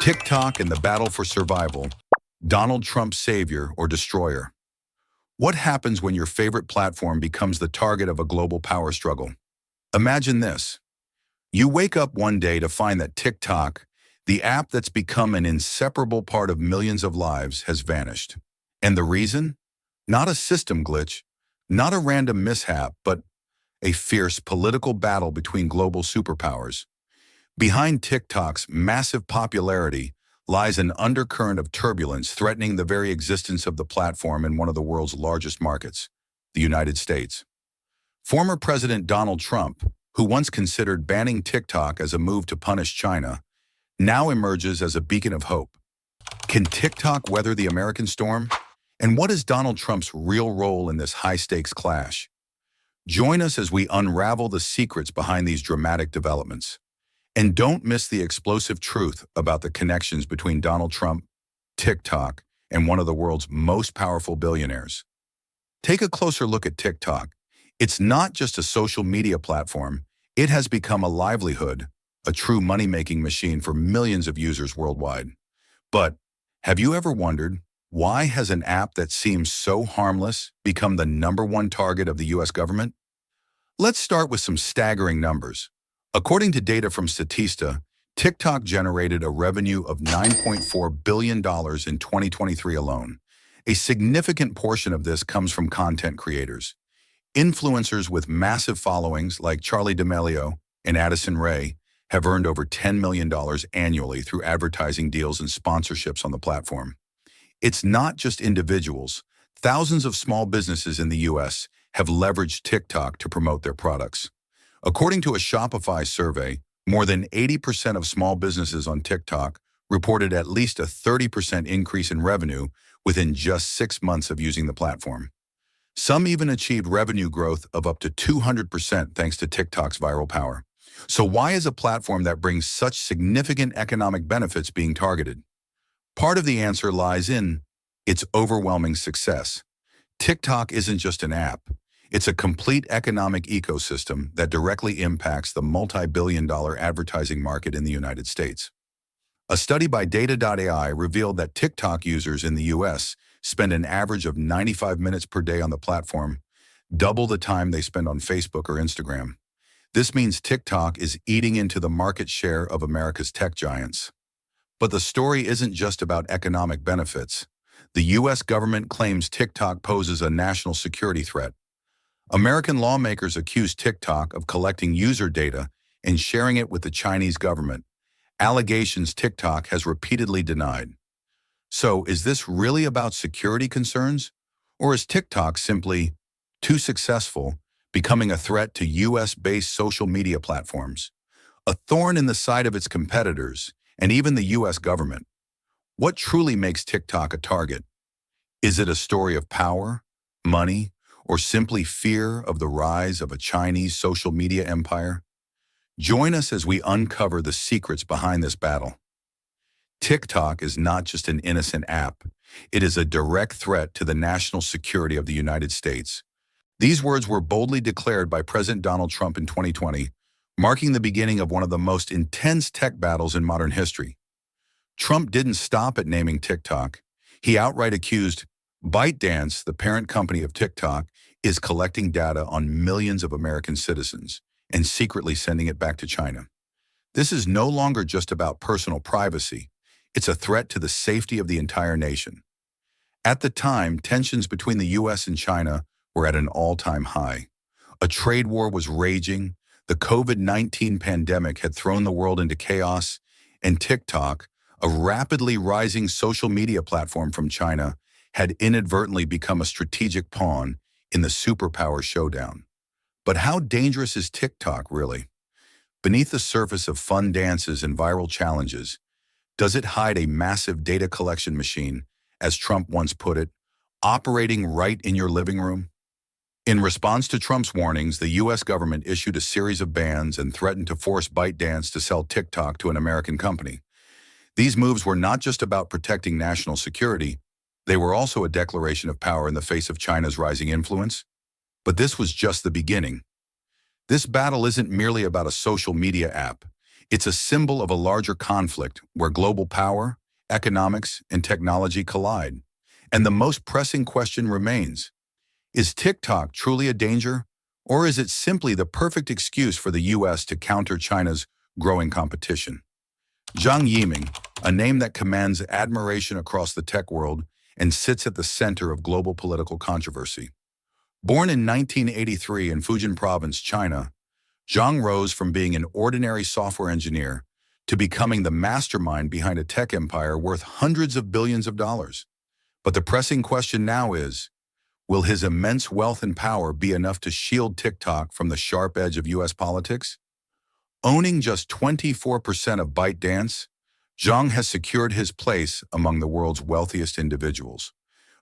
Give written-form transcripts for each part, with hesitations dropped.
TikTok and the battle for survival. Donald Trump's savior or destroyer. What happens when your favorite platform becomes the target of a global power struggle? Imagine this. You wake up one day to find that TikTok, the app that's become an inseparable part of millions of lives, has vanished. And the reason? Not a system glitch, not a random mishap, but a fierce political battle between global superpowers. Behind TikTok's massive popularity lies an undercurrent of turbulence threatening the very existence of the platform in one of the world's largest markets, the United States. Former President Donald Trump, who once considered banning TikTok as a move to punish China, now emerges as a beacon of hope. Can TikTok weather the American storm? And what is Donald Trump's real role in this high-stakes clash? Join us as we unravel the secrets behind these dramatic developments. And don't miss the explosive truth about the connections between Donald Trump, TikTok, and one of the world's most powerful billionaires. Take a closer look at TikTok. It's not just a social media platform. It has become a livelihood, a true money-making machine for millions of users worldwide. But have you ever wondered, why has an app that seems so harmless become the #1 target of the US government? Let's start with some staggering numbers. According to data from Statista, TikTok generated a revenue of $9.4 billion in 2023 alone. A significant portion of this comes from content creators. Influencers with massive followings like Charli D'Amelio and Addison Rae have earned over $10 million annually through advertising deals and sponsorships on the platform. It's not just individuals. Thousands of small businesses in the US have leveraged TikTok to promote their products. According to a Shopify survey, more than 80% of small businesses on TikTok reported at least a 30% increase in revenue within just 6 months of using the platform. Some even achieved revenue growth of up to 200% thanks to TikTok's viral power. So why is a platform that brings such significant economic benefits being targeted? Part of the answer lies in its overwhelming success. TikTok isn't just an app. It's a complete economic ecosystem that directly impacts the multi-billion-dollar advertising market in the United States. A study by Data.ai revealed that TikTok users in the US spend an average of 95 minutes per day on the platform, double the time they spend on Facebook or Instagram. This means TikTok is eating into the market share of America's tech giants. But the story isn't just about economic benefits. The US government claims TikTok poses a national security threat. American lawmakers accuse TikTok of collecting user data and sharing it with the Chinese government, allegations TikTok has repeatedly denied. So, is this really about security concerns? Or is TikTok simply too successful, becoming a threat to US-based social media platforms, a thorn in the side of its competitors, and even the US government? What truly makes TikTok a target? Is it a story of power, money, or simply fear of the rise of a Chinese social media empire? Join us as we uncover the secrets behind this battle. TikTok is not just an innocent app. It is a direct threat to the national security of the United States. These words were boldly declared by President Donald Trump in 2020, marking the beginning of one of the most intense tech battles in modern history. Trump didn't stop at naming TikTok. He outright accused ByteDance, the parent company of TikTok, is collecting data on millions of American citizens and secretly sending it back to China. This is no longer just about personal privacy. It's a threat to the safety of the entire nation. At the time, tensions between the US and China were at an all-time high. A trade war was raging, the COVID-19 pandemic had thrown the world into chaos, and TikTok, a rapidly rising social media platform from China, had inadvertently become a strategic pawn in the superpower showdown. But how dangerous is TikTok, really? Beneath the surface of fun dances and viral challenges, does it hide a massive data collection machine, as Trump once put it, operating right in your living room? In response to Trump's warnings, the US government issued a series of bans and threatened to force ByteDance to sell TikTok to an American company. These moves were not just about protecting national security. They were also a declaration of power in the face of China's rising influence. But this was just the beginning. This battle isn't merely about a social media app. It's a symbol of a larger conflict where global power, economics, and technology collide. And the most pressing question remains, is TikTok truly a danger, or is it simply the perfect excuse for the US to counter China's growing competition? Zhang Yiming, a name that commands admiration across the tech world and sits at the center of global political controversy. Born in 1983 in Fujian Province, China, Zhang rose from being an ordinary software engineer to becoming the mastermind behind a tech empire worth hundreds of billions of dollars. But the pressing question now is, will his immense wealth and power be enough to shield TikTok from the sharp edge of US politics? Owning just 24% of ByteDance, Zhang has secured his place among the world's wealthiest individuals.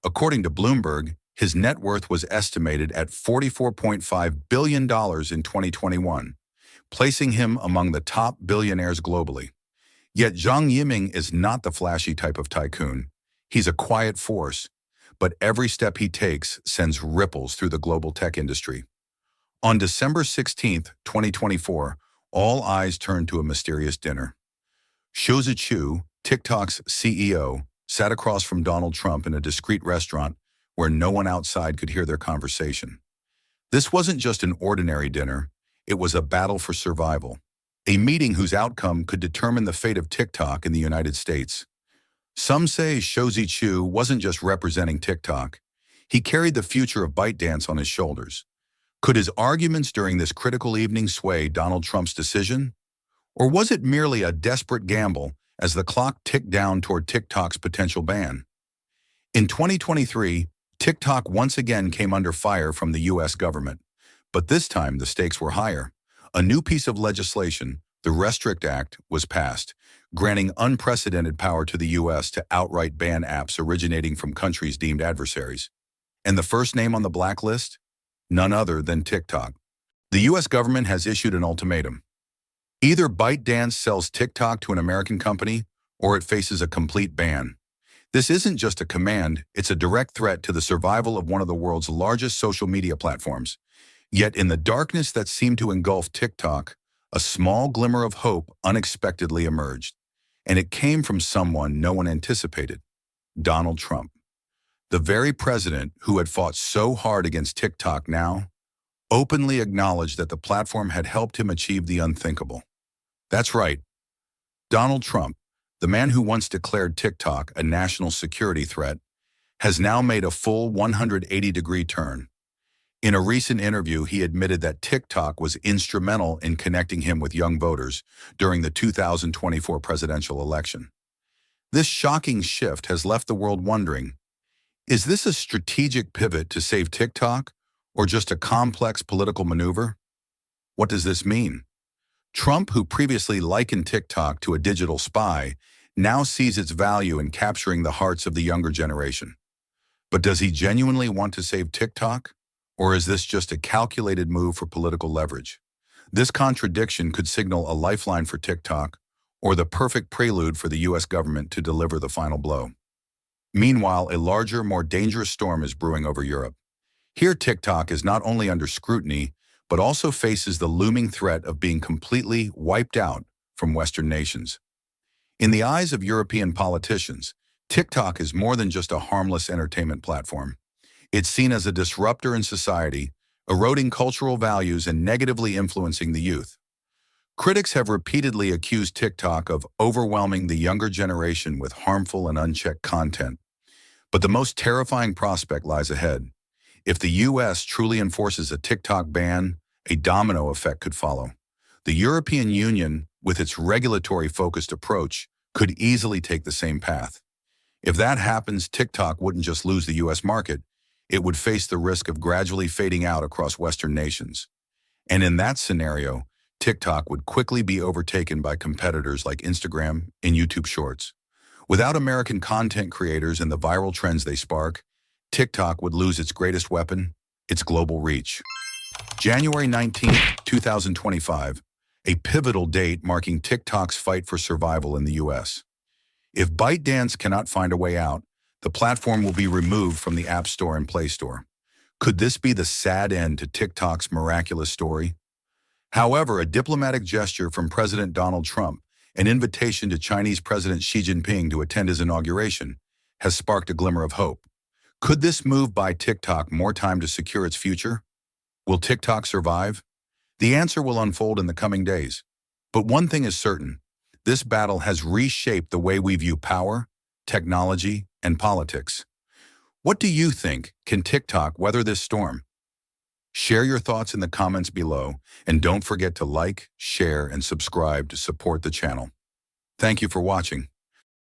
According to Bloomberg, his net worth was estimated at $44.5 billion in 2021, placing him among the top billionaires globally. Yet Zhang Yiming is not the flashy type of tycoon. He's a quiet force, but every step he takes sends ripples through the global tech industry. On December 16, 2024, all eyes turned to a mysterious dinner. Shou Zichu, TikTok's CEO, sat across from Donald Trump in a discreet restaurant where no one outside could hear their conversation. This wasn't just an ordinary dinner, it was a battle for survival, a meeting whose outcome could determine the fate of TikTok in the United States. Some say Shou Zichu wasn't just representing TikTok, he carried the future of ByteDance on his shoulders. Could his arguments during this critical evening sway Donald Trump's decision? Or was it merely a desperate gamble as the clock ticked down toward TikTok's potential ban? In 2023, TikTok once again came under fire from the US government, but this time the stakes were higher. A new piece of legislation, the Restrict Act, was passed, granting unprecedented power to the US to outright ban apps originating from countries deemed adversaries. And the first name on the blacklist? None other than TikTok. The US government has issued an ultimatum. Either ByteDance sells TikTok to an American company, or it faces a complete ban. This isn't just a command, it's a direct threat to the survival of one of the world's largest social media platforms. Yet in the darkness that seemed to engulf TikTok, a small glimmer of hope unexpectedly emerged. And it came from someone no one anticipated, Donald Trump. The very president who had fought so hard against TikTok now openly acknowledged that the platform had helped him achieve the unthinkable. That's right, Donald Trump, the man who once declared TikTok a national security threat, has now made a full 180-degree turn. In a recent interview, he admitted that TikTok was instrumental in connecting him with young voters during the 2024 presidential election. This shocking shift has left the world wondering, is this a strategic pivot to save TikTok, or just a complex political maneuver? What does this mean? Trump, who previously likened TikTok to a digital spy, now sees its value in capturing the hearts of the younger generation. But does he genuinely want to save TikTok? Or is this just a calculated move for political leverage? This contradiction could signal a lifeline for TikTok, or the perfect prelude for the US government to deliver the final blow. Meanwhile, a larger, more dangerous storm is brewing over Europe. Here, TikTok is not only under scrutiny, but also faces the looming threat of being completely wiped out from Western nations. In the eyes of European politicians, TikTok is more than just a harmless entertainment platform. It's seen as a disruptor in society, eroding cultural values and negatively influencing the youth. Critics have repeatedly accused TikTok of overwhelming the younger generation with harmful and unchecked content. But the most terrifying prospect lies ahead. If the US truly enforces a TikTok ban, a domino effect could follow. The European Union, with its regulatory-focused approach, could easily take the same path. If that happens, TikTok wouldn't just lose the US market, it would face the risk of gradually fading out across Western nations. And in that scenario, TikTok would quickly be overtaken by competitors like Instagram and YouTube Shorts. Without American content creators and the viral trends they spark, TikTok would lose its greatest weapon, its global reach. January 19, 2025, a pivotal date marking TikTok's fight for survival in the US. If ByteDance cannot find a way out, the platform will be removed from the App Store and Play Store. Could this be the sad end to TikTok's miraculous story? However, a diplomatic gesture from President Donald Trump, an invitation to Chinese President Xi Jinping to attend his inauguration, has sparked a glimmer of hope. Could this move buy TikTok more time to secure its future? Will TikTok survive? The answer will unfold in the coming days. But one thing is certain, this battle has reshaped the way we view power, technology, and politics. What do you think? Can TikTok weather this storm? Share your thoughts in the comments below, and don't forget to like, share, and subscribe to support the channel. Thank you for watching.